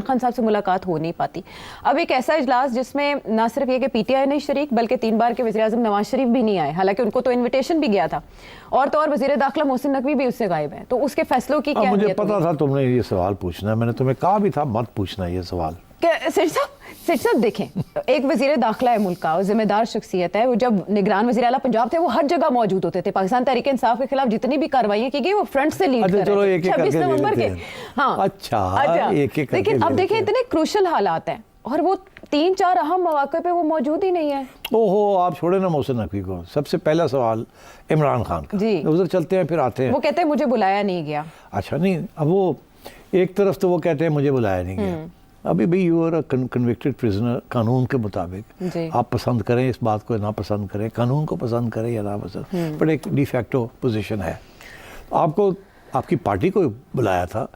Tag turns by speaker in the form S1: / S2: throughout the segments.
S1: خان صاحب سے ملاقات ہو نہیں پاتی. اب ایک ایسا اجلاس جس میں نہ صرف یہ کہ پی ٹی آئی نہیں شریک بلکہ 3 بار کے وزیر اعظم نواز شریف بھی نہیں آئے, حالانکہ ان کو تو انویٹیشن بھی گیا تھا, اور تو اور وزیر داخلہ محسن نقوی بھی اس سے غائب ہیں. تو اس کے فیصلوں کی کیا
S2: مجھے پتا تھا تم نے یہ سوال پوچھنا ہے, میں نے تمہیں کہا بھی تھا مت پوچھنا یہ سوال.
S1: سیٹ صاحب دیکھیں, ایک وزیر داخلہ ہے ملک کا, اور ذمہ دار شخصیت ہے. وہ جب نگران وزیر اعلیٰ پنجاب تھے وہ ہر جگہ موجود ہوتے تھے. پاکستان تحریک انصاف کے خلاف جتنی بھی کارروائیاں کی گئی وہ فرنٹ سے لیڈ کر رہے تھے 26 نومبر کے. ہاں
S2: اچھا,
S1: لیکن اب دیکھیں اتنے کروشل حالات ہیں اور وہ 3-4 اہم مواقع پہ وہ موجود ہی نہیں ہے.
S2: اوہو, آپ چھوڑے نا محسن نقوی کو. سب سے پہلا سوال عمران خان کا.
S1: جی
S2: ادھر چلتے ہیں پھر آتے ہیں.
S1: وہ کہتے ہیں مجھے بلایا نہیں گیا.
S2: اچھا نہیں, اب وہ ایک طرف تو وہ کہتے ہیں مجھے بلایا نہیں گیا. ابھی بھی you are a convicted prisoner قانون کے مطابق. آپ پسند کریں اس بات کو, نہ پسند کریں, قانون کو پسند کریں یا نہ پسند, بٹ ایک ڈی فیکٹو پوزیشن ہے. آپ کو آپ کی پارٹی کو بلایا تھا.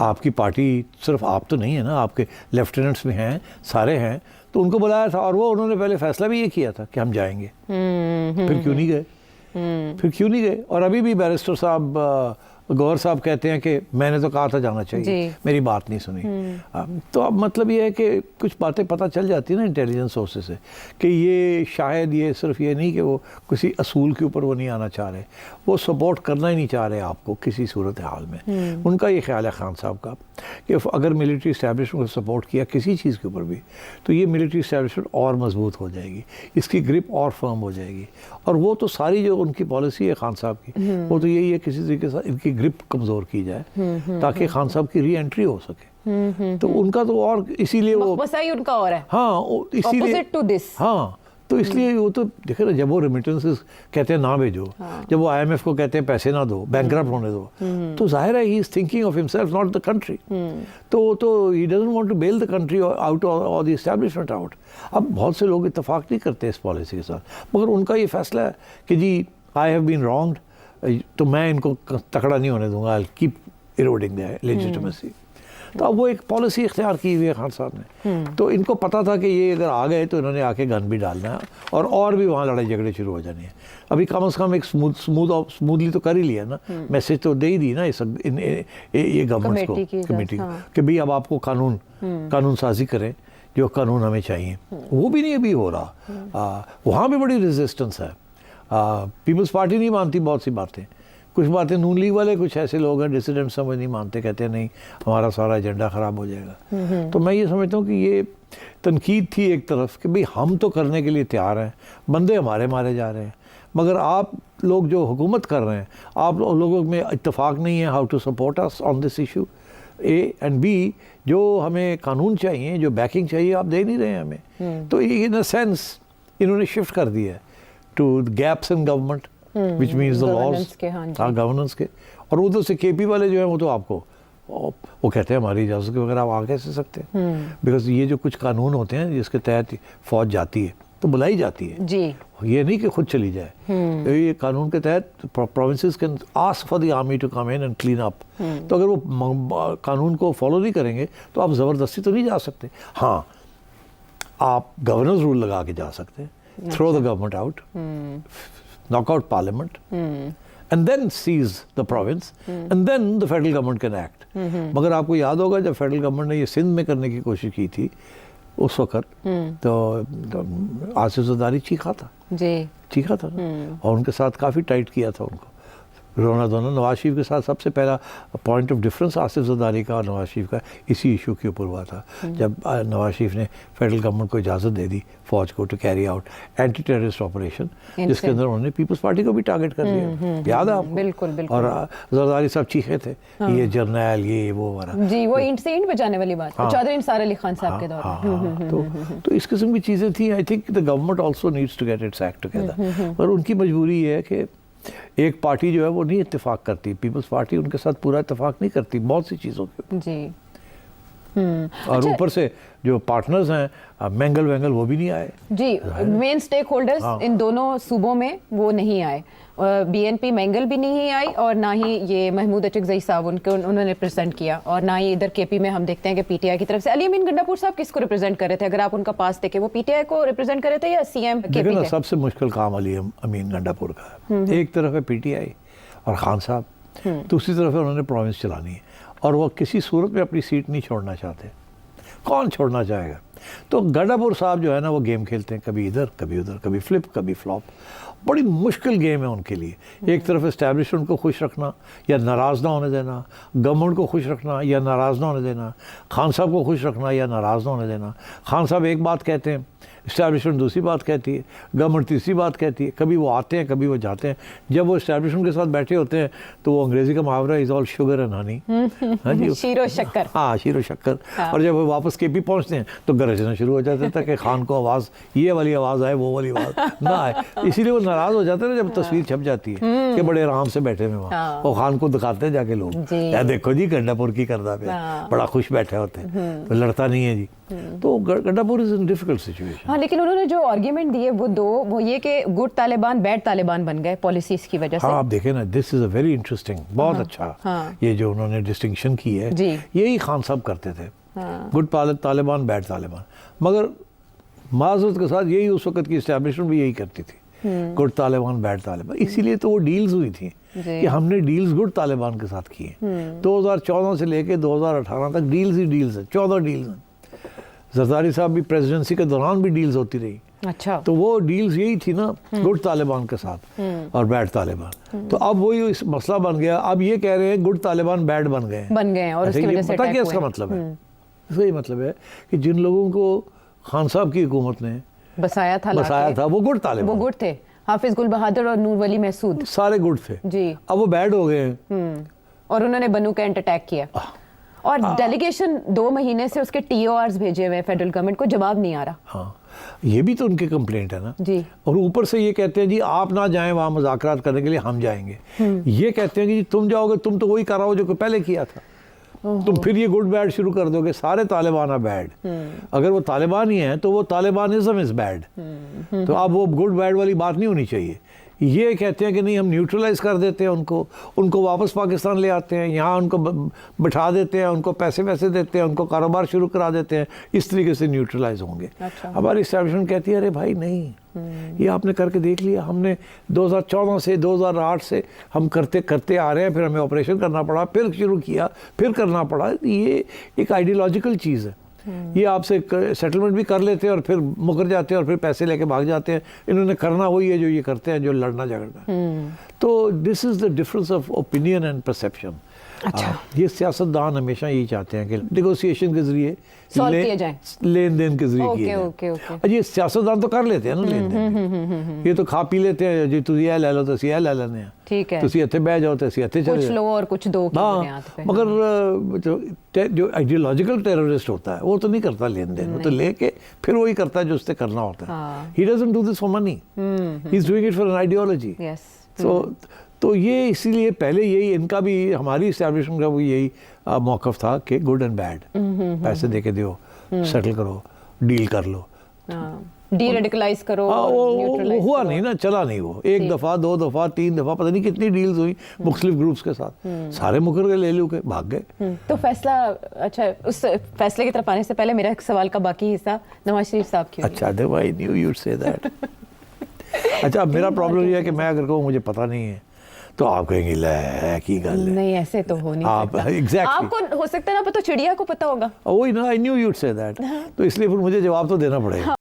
S2: آپ کی پارٹی صرف آپ تو نہیں ہے نا, آپ کے لیفٹیننٹس بھی ہیں, سارے ہیں, تو ان کو بلایا تھا. اور وہ انہوں نے پہلے فیصلہ بھی یہ کیا تھا کہ ہم جائیں گے. پھر کیوں نہیں گئے؟ اور ابھی بھی بیرسٹر صاحب گوہر صاحب کہتے ہیں کہ میں نے تو کہا تھا جانا چاہیے, میری بات نہیں سنی. تو اب مطلب یہ ہے کہ کچھ باتیں پتہ چل جاتی ہیں نا انٹیلیجنس سورسز سے, کہ یہ شاید یہ صرف یہ نہیں کہ وہ کسی اصول کے اوپر وہ نہیں آنا چاہ رہے, وہ سپورٹ کرنا ہی نہیں چاہ رہے آپ کو کسی صورت حال میں. ان کا یہ خیال ہے خان صاحب کا کہ اگر ملٹری اسٹیبلشمنٹ کو سپورٹ کیا کسی چیز کے اوپر بھی, تو یہ ملٹری اسٹیبلشمنٹ اور مضبوط ہو جائے گی, اس کی گرپ اور فرم ہو جائے گی. اور وہ تو ساری جو ان کی پالیسی ہے خان صاحب کی, وہ تو یہی ہے کسی طریقے سے ان کی گرپ کمزور کی جائے تاکہ خان صاحب کی ری انٹری ہو سکے. تو ان کا تو اور اسی لیے وہ
S1: وسائی ان کا اور ہے.
S2: ہاں اسی لیے ہاں, تو اس لیے وہ تو دیکھیں نا, جب وہ ریمیٹنسز کہتے ہیں نہ بھیجو, جب وہ آئی ایم ایف کو کہتے ہیں پیسے نہ دو, بینکرپٹ ہونے دو, تو ظاہر ہے ہی is thinking of himself not the country. تو ہی doesn't want to bail the country out اور دی اسٹیبلشمنٹ آؤٹ. اب بہت سے لوگ اتفاق نہیں کرتے اس پالیسی کے ساتھ, مگر ان کا یہ فیصلہ ہے کہ جی آئی ہیو بین رانگڈ, تو میں ان کو تکڑا نہیں ہونے دوں گا, آئی کیپ ایروڈنگ دیئر لیجیٹمیسی. تو اب وہ ایک پالیسی اختیار کی ہوئی ہے خان صاحب نے. تو ان کو پتا تھا کہ یہ اگر آ گئے تو انہوں نے آ کے گن بھی ڈالنا ہے, اور بھی وہاں لڑائی جھگڑے شروع ہو جانے ہیں. ابھی کم از کم ایک اسموتھلی تو کر ہی لیا نا, میسج تو دے ہی دی نا یہ گورنمنٹ کو, کمیٹی کو, کہ بھئی اب آپ کو قانون سازی کریں, جو قانون ہمیں چاہیے. وہ بھی نہیں ابھی ہو رہا. وہاں بھی بڑی ریزسٹنس ہے. پیپلز پارٹی نہیں مانتی بہت سی باتیں, کچھ باتیں نون لیگ والے کچھ ایسے لوگ ہیں ڈسیڈنٹ سمجھ نہیں مانتے, کہتے ہیں نہیں ہمارا سارا ایجنڈا خراب ہو جائے گا. تو میں یہ سمجھتا ہوں کہ یہ تنقید تھی ایک طرف کہ بھئی ہم تو کرنے کے لیے تیار ہیں, بندے ہمارے مارے جا رہے ہیں, مگر آپ لوگ جو حکومت کر رہے ہیں, آپ لوگوں میں اتفاق نہیں ہے how to support us on this issue. A and B, جو ہمیں قانون چاہیے, جو بیکنگ چاہیے, آپ دے نہیں رہے ہیں ہمیں. تو ان اے سینس انہوں نے شفٹ کر دیا ہے to gaps in government which means the laws, governance کے. اور ادھر سے کے پی والے جو ہیں وہ تو آپ کو وہ کہتے ہیں ہماری اجازت کے بغیر آپ آ کیسے سکتے ہیں, بیکاز یہ جو کچھ قانون ہوتے ہیں جس کے تحت فوج جاتی ہے تو بلائی جاتی ہے جی, یہ نہیں کہ خود چلی جائے. یہ قانون کے تحت provinces can ask for the army to come in and clean up. تو اگر وہ قانون کو فالو نہیں کریں گے تو آپ زبردستی تو نہیں جا سکتے. ہاں آپ گورننس رول لگا کے جا سکتے ہیں, through the government out, knock out parliament, and then seize the province, and then the federal government can act. مگر آپ کو یاد ہوگا جب فیڈرل گورنمنٹ نے یہ سندھ میں کرنے کی کوشش کی تھی اس وقت, تو آصف زرداری چیخا تھا اور ان کے ساتھ کافی ٹائٹ کیا تھا ان کو, رونا دھونا. نواز شریف کے ساتھ سب سے پہلا point of difference Asif Zardari کا اور نواز شریف کا اسی ایشو کے اوپر ہوا تھا, جب نواز شریف نے فیڈرل گورنمنٹ کو اجازت دے دی فوج کو to carry out anti terrorist operation, جس کے اندر انہوں نے پیپلز پارٹی کو بھی ٹارگٹ کر دیا. یاد ہے آپ کو؟
S1: بالکل.
S2: اور زرداری صاحب چیخے تھے یہ جرنیل یہ وہ وغیرہ.
S1: جی, وہ اینٹ سے اینٹ بجانے والی بات, چودھری نثار علی خان صاحب کے دور میں.
S2: تو اس قسم کی چیزیں تھیں. I think the government also needs to get its act together. اور ان کی مجبوری یہ ہے کہ ایک پارٹی جو ہے وہ نہیں اتفاق کرتی, پیپلز پارٹی ان کے ساتھ پورا اتفاق نہیں کرتی بہت سی چیزوں کے.
S1: جی.
S2: اور اوپر سے جو پارٹنرز ہیں مینگل وینگل وہ بھی نہیں آئے. جی,
S1: مین سٹیک ہولڈرز ان دونوں صوبوں میں وہ نہیں آئے. بی این پی مینگل بھی نہیں آئی, اور نہ ہی یہ محمود اچکزئی صاحب انہوں نے ریپرزینٹ کیا, اور نہ ہی ادھر کے پی میں ہم دیکھتے ہیں کہ پی ٹی آئی کی طرف سے علی امین گنڈا پور صاحب کس کو ریپرزینٹ کر رہے تھے؟ اگر آپ ان کا پاس دیکھیں وہ پی ٹی آئی کو ریپرزینٹ کر رہے تھے یا سی ایم کے پی؟
S2: سب سے مشکل کام علی امین گنڈا پور کا ہے. ایک طرف ہے پی ٹی آئی اور خان صاحب, دوسری طرف انہوں نے پروونس چلانی ہے, اور وہ کسی صورت میں اپنی سیٹ نہیں چھوڑنا چاہتے. کون چھوڑنا چاہے گا. تو گڈاپور صاحب جو ہے نا وہ گیم کھیلتے ہیں, کبھی ادھر کبھی ادھر, کبھی فلپ کبھی فلاپ. بڑی مشکل گیم ہے ان کے لیے. ایک طرف اسٹیبلشمنٹ کو خوش رکھنا یا ناراض نہ ہونے دینا, گورنمنٹ کو خوش رکھنا یا ناراض نہ ہونے دینا, خان صاحب کو خوش رکھنا یا ناراض نہ ہونے دینا. خان صاحب ایک بات کہتے ہیں, اسٹیبلشمنٹ دوسری بات کہتی ہے, گورنمنٹ تیسری بات کہتی ہے. کبھی وہ آتے ہیں کبھی وہ جاتے ہیں. جب وہ اسٹیبلشمنٹ کے ساتھ بیٹھے ہوتے ہیں تو وہ انگریزی کا محاورہ از آل شوگر اینڈ ہنی, ہاں جی,
S1: شیر و شکر.
S2: ہاں, شیر و شکر. اور جب وہ واپس کے پی پہنچتے ہیں تو گرجنا شروع ہو جاتا تھا کہ خان کو آواز, یہ والی آواز آئے وہ والی آواز نہ آئے. اسی لیے وہ ناراض ہو جاتے ہیں جب تصویر چھپ جاتی ہے کہ بڑے آرام سے بیٹھے ہوئے وہاں. وہ خان کو دکھاتے ہیں جا کے لوگ, دیکھو جی گنڈاپور کی کردہ پہ بڑا خوش بیٹھے ہوتے ہیں, تو لڑتا نہیں ہے جی. تو گنڈاپور از ان ڈیفیکلٹ سچویشن.
S1: ہاں, لیکن انہوں نے جو آرگیومنٹ دیے وہ دو, وہ یہ کہ گڈ طالبان بیڈ طالبان بن گئے پالیسیز کی وجہ سے.
S2: ہاں, آپ دیکھیں نا, دس از اے ویری انٹرسٹنگ, بہت اچھا یہ جو انہوں نے ڈسٹنکشن کی ہے, یہی خان صاحب کرتے تھے, گڈ طالبان بیڈ طالبان. مگر معذرت کے ساتھ یہی اس وقت کی اسٹیبلشمنٹ بھی یہی کرتی تھی, گڈ طالبان بیڈ طالبان. اسی لیے تو وہ ڈیلز ہوئی تھیں کہ ہم نے ڈیلز گڈ طالبان کے ساتھ کیے. 2014 سے لے کے 2018 تک ڈیلز ہی ڈیلز ہیں, 14 ڈیلز ہیں. زرداری صاحب بھی پریزیڈنسی کے دوران بھی ڈیلز ہوتی رہی.
S1: اچھا,
S2: تو وہ ڈیلز یہی تھی نا, گڈ طالبان کے ساتھ اور بیڈ طالبان. تو اب وہی مسئلہ بن گیا. اب یہ کہہ رہے ہیں گڈ طالبان بیڈ بن گئے,
S1: اور اس کی وجہ سے
S2: پتہ کیا اس کا مطلب ہے؟ اس کا یہ مطلب ہے کہ جن لوگوں کو خان صاحب کی حکومت نے
S1: بسایا تھا
S2: وہ گڈ طالبان,
S1: وہ گڈ تھے. حافظ گل بہادر اور نور ولی محسود
S2: سارے گڈ تھے
S1: جی.
S2: اب وہ بیڈ ہو گئے ہیں
S1: اور انہوں نے بنو کینٹ اٹیک کیا. اور ڈیلیگیشن 2 مہینے سے اس کے ٹی او آرز بھیجے ہوئے فیڈرل گورنمنٹ کو, جواب نہیں آ رہا.
S2: ہاں, یہ بھی تو ان کی کمپلینٹ ہے نا
S1: جی.
S2: اور اوپر سے یہ کہتے ہیں جی آپ نہ جائیں وہاں مذاکرات کرنے کے لیے, ہم جائیں گے. یہ کہتے ہیں کہ جی تم جاؤ گے, تم تو وہی کر رہا ہو جو کہ پہلے کیا تھا. تم پھر یہ گڈ بیڈ شروع کر دو گے, سارے طالبان ہیں بیڈ. اگر وہ طالبان ہی ہیں تو وہ طالبانزم از بیڈ. تو اب وہ گڈ بیڈ والی بات نہیں ہونی چاہیے. یہ کہتے ہیں کہ نہیں, ہم نیوٹرلائز کر دیتے ہیں ان کو واپس پاکستان لے آتے ہیں, یہاں ان کو بٹھا دیتے ہیں, ان کو پیسے ویسے دیتے ہیں, ان کو کاروبار شروع کرا دیتے ہیں, اس طریقے سے نیوٹرلائز ہوں گے. ہماری اسٹیبلشمنٹ کہتی ہے ارے بھائی نہیں, یہ آپ نے کر کے دیکھ لیا. ہم نے 2014 سے 2008 سے ہم کرتے آ رہے ہیں, پھر ہمیں آپریشن کرنا پڑا, پھر شروع کیا, پھر کرنا پڑا. یہ ایک آئیڈیالوجیکل چیز ہے. یہ آپ سے سیٹلمنٹ بھی کر لیتے ہیں اور پھر مکر جاتے ہیں اور پھر پیسے لے کے بھاگ جاتے ہیں. انہوں نے کرنا وہی ہے جو یہ کرتے ہیں, جو لڑنا جھگڑنا. تو this is the difference of opinion and perception. یہ سیاستدان ہمیشہ یہی چاہتے ہیں کہ نیگوسیشن کے ذریعے لین دین کے ذریعے کیے جائیں. یہ سیاستدان تو کر لیتے ہیں نا لین دین, یہ تو کھا پی لیتے ہیں, جی تسی یہ لے لو تو یہ لے لینے ہیں,
S1: ٹھیک ہے,
S2: تسی اتنے بہ جاؤ تو اسی اتنے چلے
S1: کچھ لو اور کچھ دو کی بنیاد پہ.
S2: مگر جو آئیڈیالوجیکل ٹیررسٹ ہوتا ہے وہ تو نہیں کرتا لین دین, وہ تو لے کے پھر وہی کرتا ہے جو اس سے کرنا ہوتا ہے. He doesn't do this for money, he's doing it for an ideology. تو یہ اسی لیے پہلے یہی ان کا بھی, ہماری اسٹیبلشمنٹ کا بھی یہی موقف تھا کہ گڈ اینڈ بیڈ, پیسے دے کے دیو, سیٹل کرو, ڈیل کر لو,
S1: ڈی ریڈیکلائز کرو.
S2: وہ ہوا نہیں نا, چلا نہیں. وہ ایک دفعہ 2 دفعہ 3 دفعہ پتہ نہیں کتنی ڈیلز ہوئی مختلف گروپس کے ساتھ, سارے مکر کے لے لو کے بھاگ گئے.
S1: تو فیصلہ, اچھا اس فیصلے کی طرف آنے سے پہلے میرا ایک سوال کا باقی حصہ نواز شریف صاحب کی.
S2: اچھا, I knew you'd say that. اچھا, اب میرا پرابلم یہ ہے کہ میں اگر کہوں مجھے پتہ نہیں ہے تو آپ کہیں گے لے کی گل ہے.
S1: نہیں, ایسے تو ہو نہیں سکتا. آپ کو ہو سکتا ہے نا پتہ, چڑیا کو پتہ ہوگا.
S2: وہی نا, I knew you'd say that. تو اس لیے پھر مجھے جواب تو دینا پڑے گا.